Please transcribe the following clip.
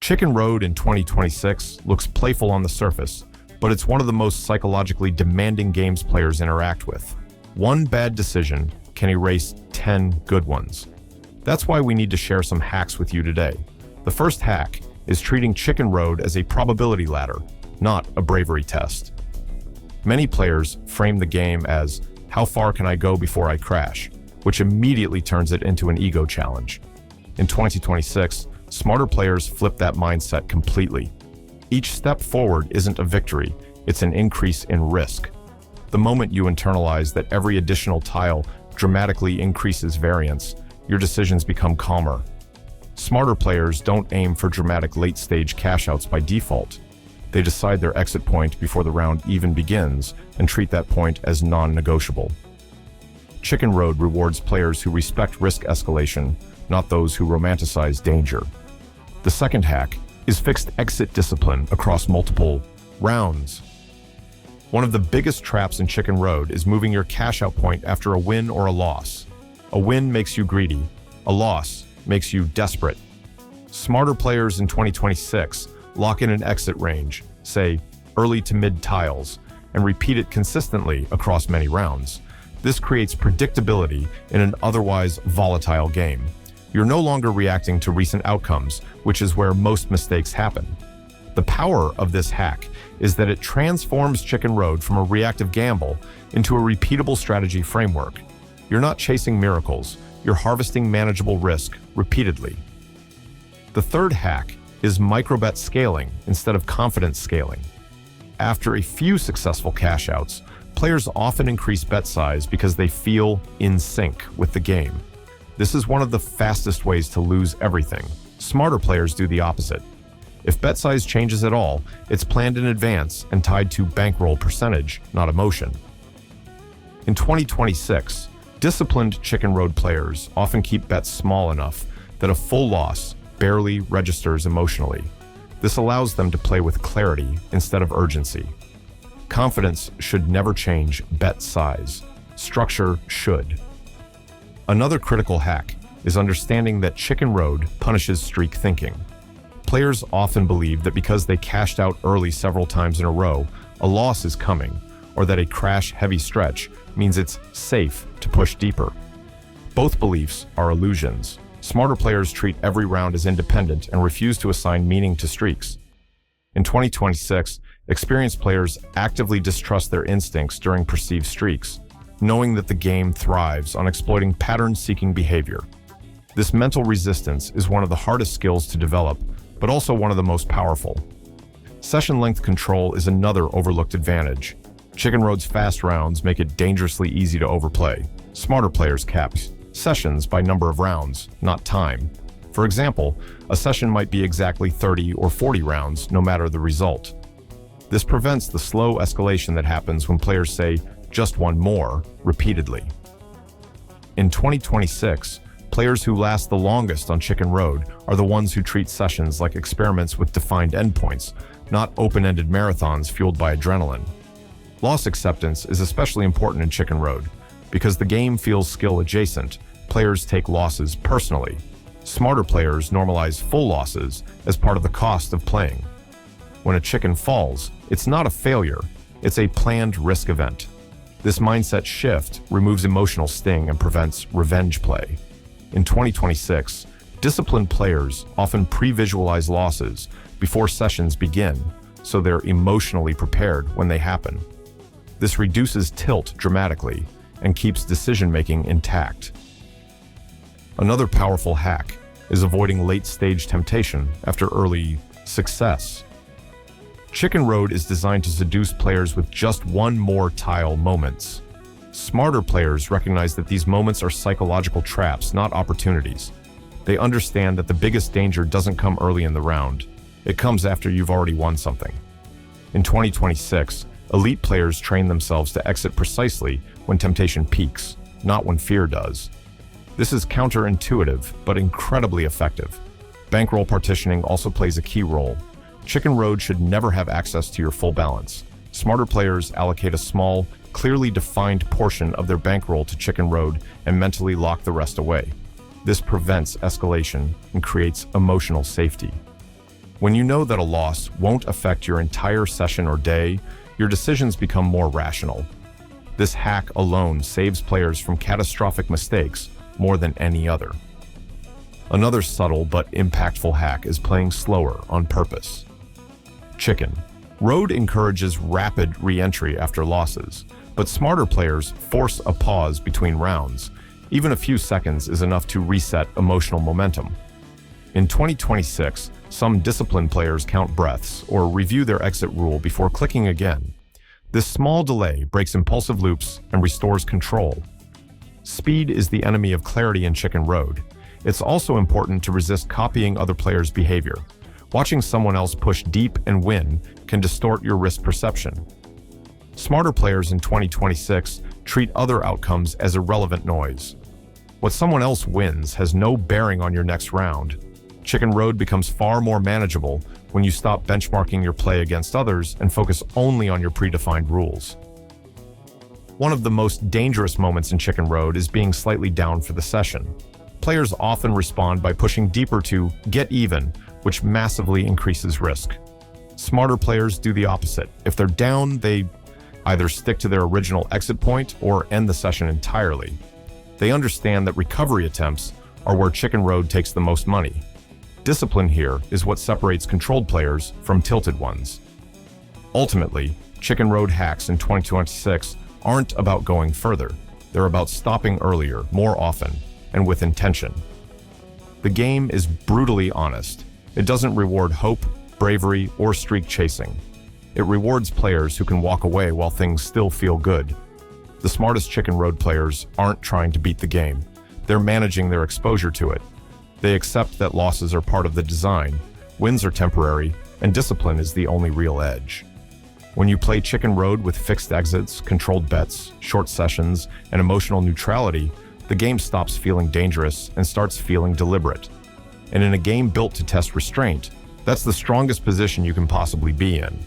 Chicken Road in 2026 looks playful on the surface, but it's one of the most psychologically demanding games players interact with. One bad decision can erase 10 good ones. That's why we need to share some hacks with you today. The first hack is treating Chicken Road as a probability ladder, not a bravery test. Many players frame the game as, how far can I go before I crash, which immediately turns it into an ego challenge. In 2026, smarter players flip that mindset completely. Each step forward isn't a victory, it's an increase in risk. The moment you internalize that every additional tile dramatically increases variance, your decisions become calmer. Smarter players don't aim for dramatic late-stage cash-outs by default. They decide their exit point before the round even begins and treat that point as non-negotiable. Chicken Road rewards players who respect risk escalation, not those who romanticize danger. The second hack is fixed exit discipline across multiple rounds. One of the biggest traps in Chicken Road is moving your cash-out point after a win or a loss. A win makes you greedy. A loss makes you desperate. Smarter players in 2026 lock in an exit range, say early to mid tiles, and repeat it consistently across many rounds. This creates predictability in an otherwise volatile game. You're no longer reacting to recent outcomes, which is where most mistakes happen. The power of this hack is that it transforms Chicken Road from a reactive gamble into a repeatable strategy framework. You're not chasing miracles, you're harvesting manageable risk repeatedly. The third hack is microbet scaling instead of confidence scaling. After a few successful cash outs, players often increase bet size because they feel in sync with the game. This is one of the fastest ways to lose everything. Smarter players do the opposite. If bet size changes at all, it's planned in advance and tied to bankroll percentage, not emotion. In 2026, disciplined Chicken Road players often keep bets small enough that a full loss barely registers emotionally. This allows them to play with clarity instead of urgency. Confidence should never change bet size. Structure should. Another critical hack is understanding that Chicken Road punishes streak thinking. Players often believe that because they cashed out early several times in a row, a loss is coming, or that a crash-heavy stretch means it's safe to push deeper. Both beliefs are illusions. Smarter players treat every round as independent and refuse to assign meaning to streaks. In 2026, experienced players actively distrust their instincts during perceived streaks, knowing that the game thrives on exploiting pattern-seeking behavior. This mental resistance is one of the hardest skills to develop, but also one of the most powerful. Session length control is another overlooked advantage. Chicken Road's fast rounds make it dangerously easy to overplay. Smarter players cap sessions by number of rounds, not time. For example, a session might be exactly 30 or 40 rounds, no matter the result. This prevents the slow escalation that happens when players say, just one more, repeatedly. In 2026, players who last the longest on Chicken Road are the ones who treat sessions like experiments with defined endpoints, not open-ended marathons fueled by adrenaline. Loss acceptance is especially important in Chicken Road. Because the game feels skill-adjacent, players take losses personally. Smarter players normalize full losses as part of the cost of playing. When a chicken falls, it's not a failure, it's a planned risk event. This mindset shift removes emotional sting and prevents revenge play. In 2026, disciplined players often pre-visualize losses before sessions begin, so they're emotionally prepared when they happen. This reduces tilt dramatically and keeps decision-making intact. Another powerful hack is avoiding late-stage temptation after early success. Chicken Road is designed to seduce players with just one more tile moments. Smarter players recognize that these moments are psychological traps, not opportunities. They understand that the biggest danger doesn't come early in the round. It comes after you've already won something. In 2026, elite players train themselves to exit precisely when temptation peaks, not when fear does. This is counterintuitive, but incredibly effective. Bankroll partitioning also plays a key role. Chicken Road should never have access to your full balance. Smarter players allocate a small, clearly defined portion of their bankroll to Chicken Road and mentally lock the rest away. This prevents escalation and creates emotional safety. When you know that a loss won't affect your entire session or day, your decisions become more rational. This hack alone saves players from catastrophic mistakes more than any other. Another subtle but impactful hack is playing slower on purpose. Chicken. Road encourages rapid re-entry after losses, but smarter players force a pause between rounds. Even a few seconds is enough to reset emotional momentum. In 2026, some disciplined players count breaths or review their exit rule before clicking again. This small delay breaks impulsive loops and restores control. Speed is the enemy of clarity in Chicken Road. It's also important to resist copying other players' behavior. Watching someone else push deep and win can distort your risk perception. Smarter players in 2026 treat other outcomes as irrelevant noise. What someone else wins has no bearing on your next round. Chicken Road becomes far more manageable when you stop benchmarking your play against others and focus only on your predefined rules. One of the most dangerous moments in Chicken Road is being slightly down for the session. Players often respond by pushing deeper to get even, which massively increases risk. Smarter players do the opposite. If they're down, they either stick to their original exit point or end the session entirely. They understand that recovery attempts are where Chicken Road takes the most money. Discipline here is what separates controlled players from tilted ones. Ultimately, Chicken Road hacks in 2026 aren't about going further. They're about stopping earlier, more often, and with intention. The game is brutally honest. It doesn't reward hope, bravery, or streak chasing. It rewards players who can walk away while things still feel good. The smartest Chicken Road players aren't trying to beat the game. They're managing their exposure to it. They accept that losses are part of the design, wins are temporary, and discipline is the only real edge. When you play Chicken Road with fixed exits, controlled bets, short sessions, and emotional neutrality, the game stops feeling dangerous and starts feeling deliberate. And in a game built to test restraint, that's the strongest position you can possibly be in.